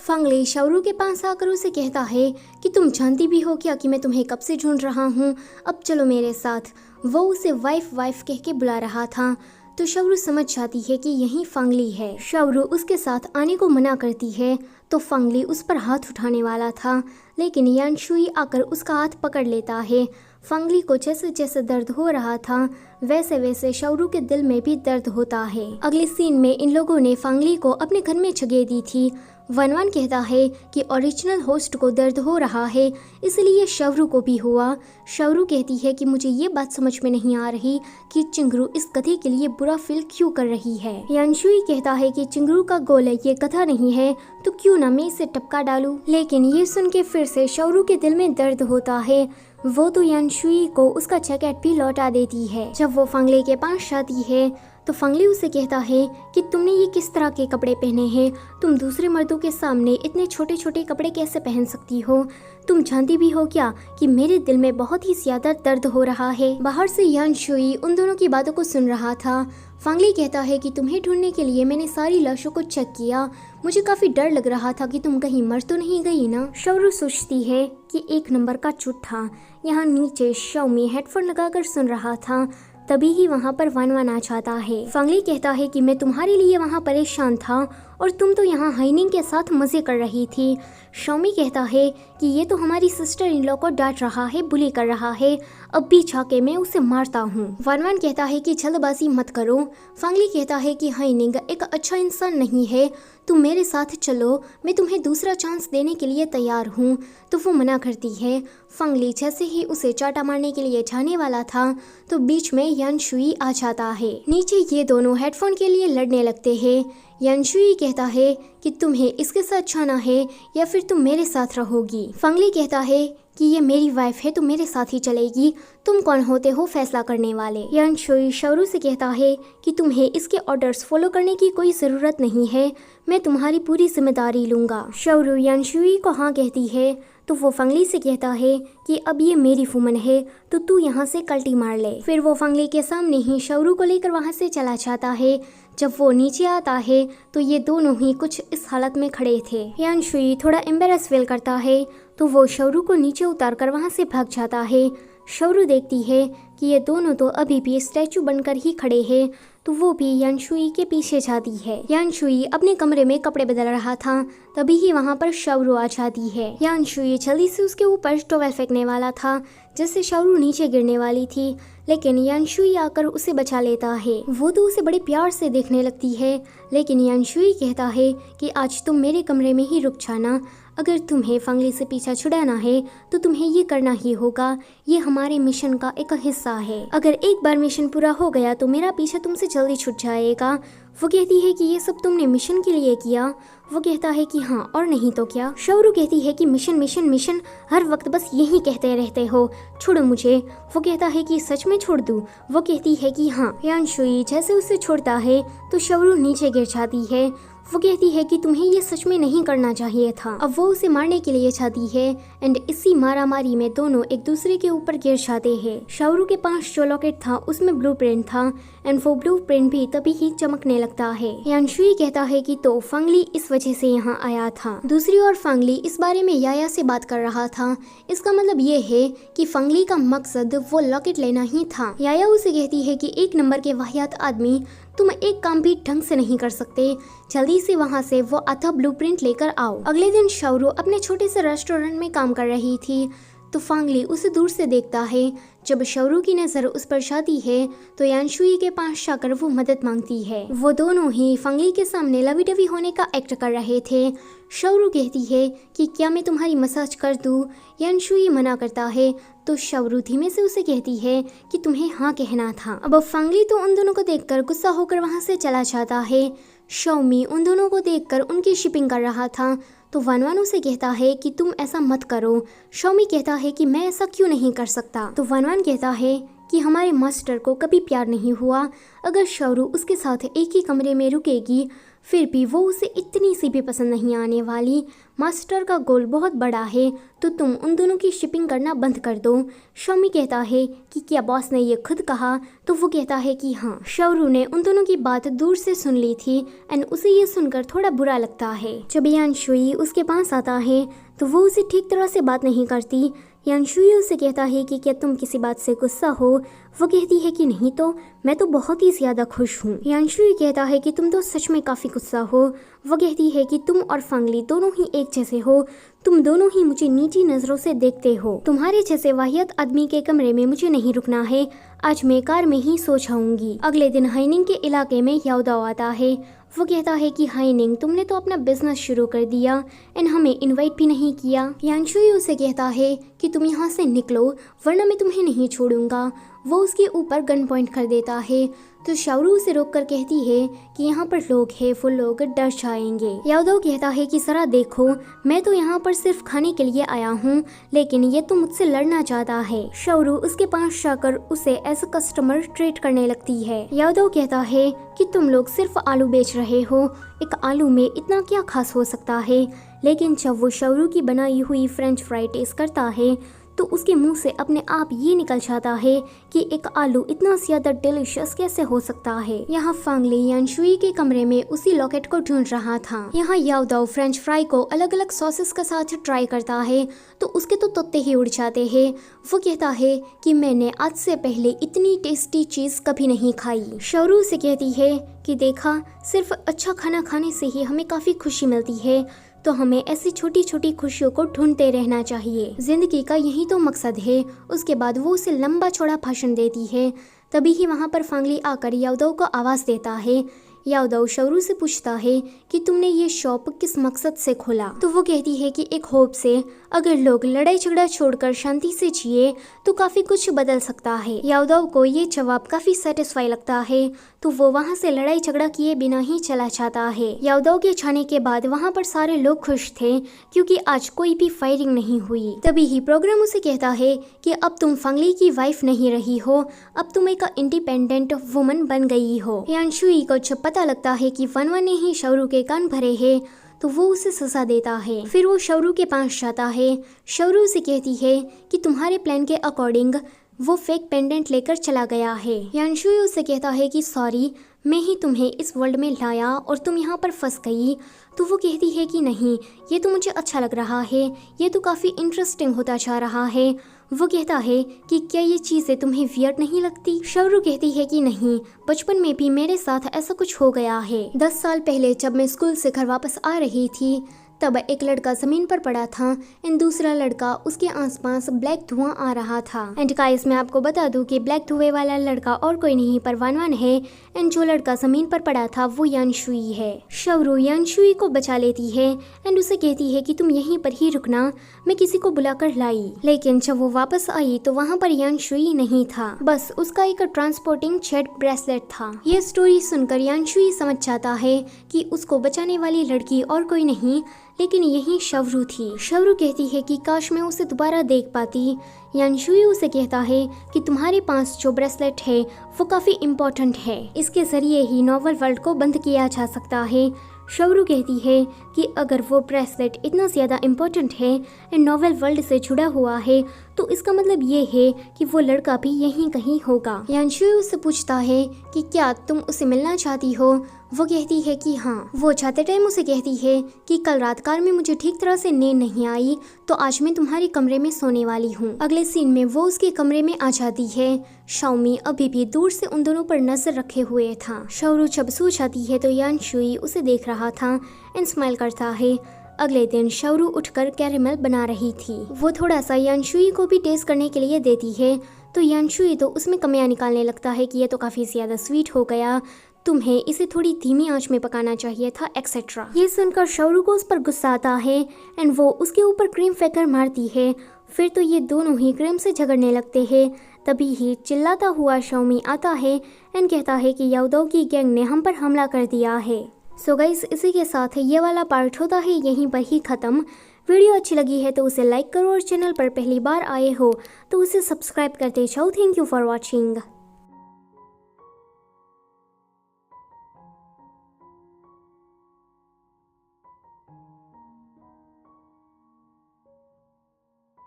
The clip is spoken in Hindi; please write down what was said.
फंगली शावरू के पास आकर उसे कहता है कि तुम जानती भी हो क्या कि मैं तुम्हें कब से ढूंढ रहा हूँ, अब चलो मेरे साथ। वो उसे वाइफ वाइफ कह के बुला रहा था तो शावरू समझ जाती है कि यही फंगली है। शावरू उसके साथ आने को मना करती है तो फंगली उस पर हाथ उठाने वाला था, लेकिन यानशुई आकर उसका हाथ पकड़ लेता है। फंगली को जैसे जैसे दर्द हो रहा था वैसे वैसे शावरू के दिल में भी दर्द होता है। अगले सीन में इन लोगों ने फंगली को अपने घर में जगह दी थी। वनवान कहता है कि ओरिजिनल होस्ट को दर्द हो रहा है इसलिए शावरू को भी हुआ। शावरू कहती है कि मुझे ये बात समझ में नहीं आ रही कि चिंगरू इस गधे के लिए बुरा फील क्यों कर रही है। यानशुई कहता है कि चिंगरू का गोल ये गधा नहीं है तो क्यों ना मैं इसे टपका डालूं। लेकिन ये सुन के फिर से शावरू के दिल में दर्द होता है। वो तो यानशुई को उसका जैकेट भी लौटा देती है। जब वो फंगली के पास जाती है तो फंगली उसे कहता है कि तुमने ये किस तरह के कपड़े पहने हैं, तुम दूसरे मर्दों के सामने इतने छोटे छोटे कपड़े कैसे पहन सकती हो, तुम जानती भी हो क्या कि मेरे दिल में बहुत ही ज्यादा दर्द हो रहा है। बाहर से यानशुई उन दोनों की बातों को सुन रहा था। फंगली कहता है कि तुम्हें ढूंढने के लिए मैंने सारी लाशों को चेक किया, मुझे काफी डर लग रहा था कि तुम कहीं मर तो नहीं गई ना। शावरू सोचती है कि 1 नंबर का चुट्ठा। यहाँ नीचे शाओमी हेडफोन लगाकर सुन रहा था, तभी ही वहाँ पर वनवान आ जाता है। फंगली कहता है कि मैं तुम्हारे लिए वहाँ परेशान था और तुम तो यहाँ हाइनिंग के साथ मजे कर रही थी। शाओमी कहता है कि ये तो हमारी सिस्टर इन लॉ को डांट रहा है, बुली कर रहा है, अब भी जाके मैं उसे मारता हूँ। वनवान कहता है कि जल्दबाजी मत करो। फंगली कहता है कि हाइनिंग एक अच्छा इंसान नहीं है, तुम मेरे साथ चलो, मैं तुम्हें दूसरा चांस देने के लिए तैयार हूँ। तो वो मना करती है। फंगली जैसे ही उसे चाटा मारने के लिए जाने वाला था तो बीच में यानशुई आ जाता है। नीचे ये दोनों हेडफोन के लिए लड़ने लगते हैं। यानशुई कहता है कि तुम्हें इसके साथ जाना है या फिर तुम मेरे साथ रहोगी। फंगली कहता है कि ये मेरी वाइफ है तो मेरे साथ ही चलेगी, तुम कौन होते हो फैसला करने वाले। यानशुई शावरू से कहता है कि तुम्हें इसके ऑर्डर्स फॉलो करने की कोई ज़रूरत नहीं है, मैं तुम्हारी पूरी जिम्मेदारी लूँगा। शावरू यानशुई को हाँ कहती है तो वो फंगली से कहता है कि अब ये मेरी फुमन है तो तू यहाँ से कल्टी मार ले। फिर वो फंगली के सामने ही शावरू को लेकर वहाँ से चला जाता है। जब वो नीचे आता है तो ये दोनों ही कुछ इस हालत में खड़े थे। यानशुई थोड़ा एम्बेरस फील करता है तो वो शावरू को नीचे उतार कर वहाँ से भाग जाता है। शावरू देखती है कि ये दोनों तो अभी भी स्टैचू बनकर ही खड़े हैं तो वो भी यानशुई के पीछे जाती है। यानशुई अपने कमरे में कपड़े बदल रहा था, तभी ही वहाँ पर शावरू आ जाती है। यानशुई जल्दी से उसके ऊपर टॉवेल फेंकने वाला था जिससे शावरू नीचे गिरने वाली थी, लेकिन यानशुई आकर उसे बचा लेता है। वो तो उसे बड़े प्यार से देखने लगती है, लेकिन यानशुई कहता है कि आज तुम मेरे कमरे में ही रुक जाना, अगर तुम्हें फंगली से पीछा छुड़ाना है तो तुम्हें ये करना ही होगा, ये हमारे मिशन का एक हिस्सा है। अगर एक बार मिशन पूरा हो गया तो मेरा पीछा तुमसे जल्दी छूट जाएगा। वो कहती है कि ये सब तुमने मिशन के लिए किया। वो कहता है कि हाँ और नहीं तो क्या। शावरू कहती है कि मिशन मिशन मिशन, हर वक्त बस यही कहते रहते हो, छोड़ो मुझे। वो कहता है कि सच में छोड़ दूँ। वो कहती है कि हाँ। यानशुई जैसे उसे छोड़ता है तो शावरू नीचे गिर जाती है। वो कहती है कि तुम्हें ये सच में नहीं करना चाहिए था। अब वो उसे मारने के लिए जाती है एंड इसी मारामारी में दोनों एक दूसरे के ऊपर गिर जाते हैं। शावरू के पास जो लॉकेट था उसमें ब्लूप्रिंट था एंड वो ब्लूप्रिंट भी तभी ही चमकने लगता है। यानशुई कहता है कि तो फंगली इस वजह से यहाँ आया था। दूसरी ओर फंगली इस बारे में याया से बात कर रहा था। इसका मतलब ये है कि फंगली का मकसद वो लॉकेट लेना ही था। याया उसे कहती है कि 1 नंबर के वाहियात आदमी, तुम एक काम भी ढंग से नहीं कर सकते, जल्दी से वहाँ से वो आधा ब्लूप्रिंट लेकर आओ। अगले दिन शावरू अपने छोटे से रेस्टोरेंट में काम कर रही थी तो फंगली उसे दूर से देखता है। जब शावरू की नज़र उस पर जाती है तो यानशुई के पास जाकर वो मदद मांगती है। वो दोनों ही फंगली के सामने लवी डवी होने का एक्ट कर रहे थे। शावरू कहती है कि क्या मैं तुम्हारी मसाज कर दूँ। यानशुई मना करता है तो शावरू धीमे से उसे कहती है कि तुम्हें हाँ कहना था। अब फंगली तो उन दोनों को देखकर गुस्सा होकर वहाँ से चला जाता है। शाओमी उन दोनों को देखकर उनकी शिपिंग कर रहा था तो वनवान उसे कहता है कि तुम ऐसा मत करो। शाओमी कहता है कि मैं ऐसा क्यों नहीं कर सकता। तो वनवान कहता है कि हमारे मास्टर को कभी प्यार नहीं हुआ। अगर शावरू उसके साथ एक ही कमरे में रुकेगी फिर भी वो उसे इतनी सी भी पसंद नहीं आने वाली। मास्टर का गोल बहुत बड़ा है तो तुम उन दोनों की शिपिंग करना बंद कर दो। शमी कहता है कि क्या बॉस ने ये खुद कहा? तो वो कहता है कि हाँ। शावरू ने उन दोनों की बात दूर से सुन ली थी एंड उसे ये सुनकर थोड़ा बुरा लगता है। जब यानशुई उसके पास आता है तो वो उसे ठीक तरह से बात नहीं करती। यानशुई उसे कहता है कि क्या तुम किसी बात से गुस्सा हो? वो कहती है कि नहीं तो मैं तो बहुत ही ज़्यादा खुश हूँ। यानशुई कहता है कि तुम तो सच में काफ़ी गुस्सा हो। वो कहती है कि तुम और फंगली दोनों ही एक जैसे हो, तुम दोनों ही मुझे नीची नज़रों से देखते हो। तुम्हारे जैसे वाहियत आदमी के कमरे में मुझे नहीं रुकना है, आज मैं कार में ही सो जाऊंगी। अगले दिन हाइनिंग के इलाके में याओदाओ आता है। वो कहता है कि हाइनिंग तुमने तो अपना बिजनेस शुरू कर दिया एंड हमें इनवाइट भी नहीं किया। यानशुई उसे कहता है कि तुम यहाँ से निकलो वरना मैं तुम्हें नहीं छोड़ूंगा। वो उसके ऊपर गन पॉइंट कर देता है तो शावरू उसे रोक कर कहती है कि यहाँ पर लोग हैं, वो लोग डर जाएंगे। याओदाओ कहता है कि सरा देखो मैं तो यहाँ पर सिर्फ खाने के लिए आया हूँ लेकिन ये तो मुझसे लड़ना चाहता है। शावरू उसके पास जाकर उसे एज अ कस्टमर ट्रीट करने लगती है। याओदाओ कहता है कि तुम लोग सिर्फ आलू बेच रहे हो, एक आलू में इतना क्या खास हो सकता है। लेकिन जब वो शावरू की बनाई हुई फ्रेंच फ्राई टेस्ट करता है तो उसके मुंह से अपने आप ये निकल जाता है कि एक आलू इतना ज्यादा डिलीशियस कैसे हो सकता है। यहाँ फांगली यानशुई के कमरे में उसी लॉकेट को ढूंढ रहा था। यहाँ याओदाओ फ्रेंच फ्राई को अलग अलग सॉसेस के साथ ट्राई करता है तो उसके तो तोते ही उड़ जाते हैं। वो कहता है कि मैंने आज से पहले इतनी टेस्टी चीज कभी नहीं खाई। शावरू से कहती है कि देखा सिर्फ अच्छा खाना खाने से ही हमें काफी खुशी मिलती है तो हमें ऐसी छोटी छोटी खुशियों को ढूंढते रहना चाहिए, जिंदगी का यही तो मकसद है। उसके बाद वो उसे लंबा चौड़ा भाषण देती है। तभी ही वहाँ पर फांगली आकर याओदाओ को आवाज़ देता है। याओदाओ शावरू से पूछता है कि तुमने ये शॉप किस मकसद से खोला? तो वो कहती है कि एक होप से अगर लोग लड़ाई झगड़ा छोड़कर शांति से जिए तो काफी कुछ बदल सकता है। याओदाओ को ये जवाब काफी सेटिस्फाई लगता है तो वो वहाँ से लड़ाई झगड़ा किए बिना ही चला जाता है। याओदाओ के जाने के बाद वहाँ पर सारे लोग खुश थे क्योंकि आज कोई भी फायरिंग नहीं हुई। तभी ही प्रोग्राम उसे कहता है कि अब तुम फंगली की वाइफ नहीं रही हो, अब तुम एक इंडिपेंडेंट वुमन बन गई हो। यानशुई को जब पता लगता है कि वनवा ने ही शावरू के कान भरे हैं तो वो उसे सजा देता है। फिर वो शावरू के पास जाता है। शावरू उसे कहती है कि तुम्हारे प्लान के अकॉर्डिंग वो फेक पेंडेंट लेकर चला गया है। यानशुई उसे कहता है कि सॉरी मैं ही तुम्हें इस वर्ल्ड में लाया और तुम यहाँ पर फंस गई। तो वो कहती है कि नहीं ये तो मुझे अच्छा लग रहा है, ये तो काफ़ी इंटरेस्टिंग होता जा रहा है। वो कहता है कि क्या ये चीज़ें तुम्हें वियर्ड नहीं लगती? शावरू कहती है कि नहीं, बचपन में भी मेरे साथ ऐसा कुछ हो गया है। 10 साल पहले जब मैं स्कूल से घर वापस आ रही थी तब एक लड़का जमीन पर पड़ा था एंड दूसरा लड़का उसके आसपास ब्लैक धुआं आ रहा था। एंड गाइस मैं आपको बता दूं कि ब्लैक धुएं वाला लड़का और कोई नहीं पर वनवन है एंड जो लड़का जमीन पर पड़ा था वो यानशुई है। शावरू यानशुई को बचा लेती है एंड उसे कहती है कि तुम यहीं पर ही रुकना, मैं किसी को बुलाकर लाई। लेकिन जब वो वापस आई तो वहाँ पर यानशुई नहीं था, बस उसका एक ट्रांसपोर्टिंग जेट ब्रेसलेट था। ये स्टोरी सुनकर यानशुई समझ जाता है कि उसको बचाने वाली लड़की और कोई नहीं लेकिन यही शावरू थी। शावरू कहती है कि काश मैं उसे दोबारा देख पाती। यानशुई उसे कहता है कि तुम्हारे पास जो ब्रेसलेट है वो काफी इम्पोर्टेंट है, इसके जरिए ही नॉवल वर्ल्ड को बंद किया जा सकता है। शावरू कहती है कि अगर वो ब्रेसलेट इतना ज़्यादा इम्पोर्टेंट है एंड नॉवल वर्ल्ड से जुड़ा हुआ है तो इसका मतलब ये है कि वो लड़का भी यहीं कहीं होगा। यानशुई उससे पूछता है कि क्या तुम उसे मिलना चाहती हो? वो कहती है कि हाँ। वो जाते टाइम उसे कहती है कि कल रात कार में मुझे ठीक तरह से नींद नहीं आई तो आज मैं तुम्हारे कमरे में सोने वाली हूँ। अगले सीन में वो उसके कमरे में आ जाती है। शाओमी अभी भी दूर से उन दोनों पर नजर रखे हुए था। शावरू जब सो जाती है तो यानशुई उसे देख रहा था एंड स्माइल करता है। अगले दिन शावरू उठकर कैरेमल बना रही थी। वो थोड़ा सा यानशुई को भी टेस्ट करने के लिए देती है तो यानशुई तो उसमें कमियां निकालने लगता है कि ये तो काफ़ी ज़्यादा स्वीट हो गया, तुम्हें इसे थोड़ी धीमी आंच में पकाना चाहिए था एक्सेट्रा। ये सुनकर शावरू को उस पर गुस्सा आता है एंड वो उसके ऊपर क्रीम फेंकर मारती है। फिर तो ये दोनों ही क्रीम से झगड़ने लगते हैं। तभी ही चिल्लाता हुआ शाओमी आता है एंड कहता है कि याओदाओ की गैंग ने हम पर हमला कर दिया है। सो गाइस इसी के साथ ये वाला पार्ट होता है यहीं पर ही ख़त्म। वीडियो अच्छी लगी है तो उसे लाइक करो और चैनल पर पहली बार आए हो तो उसे सब्सक्राइब करते जाओ। Thank you for watching.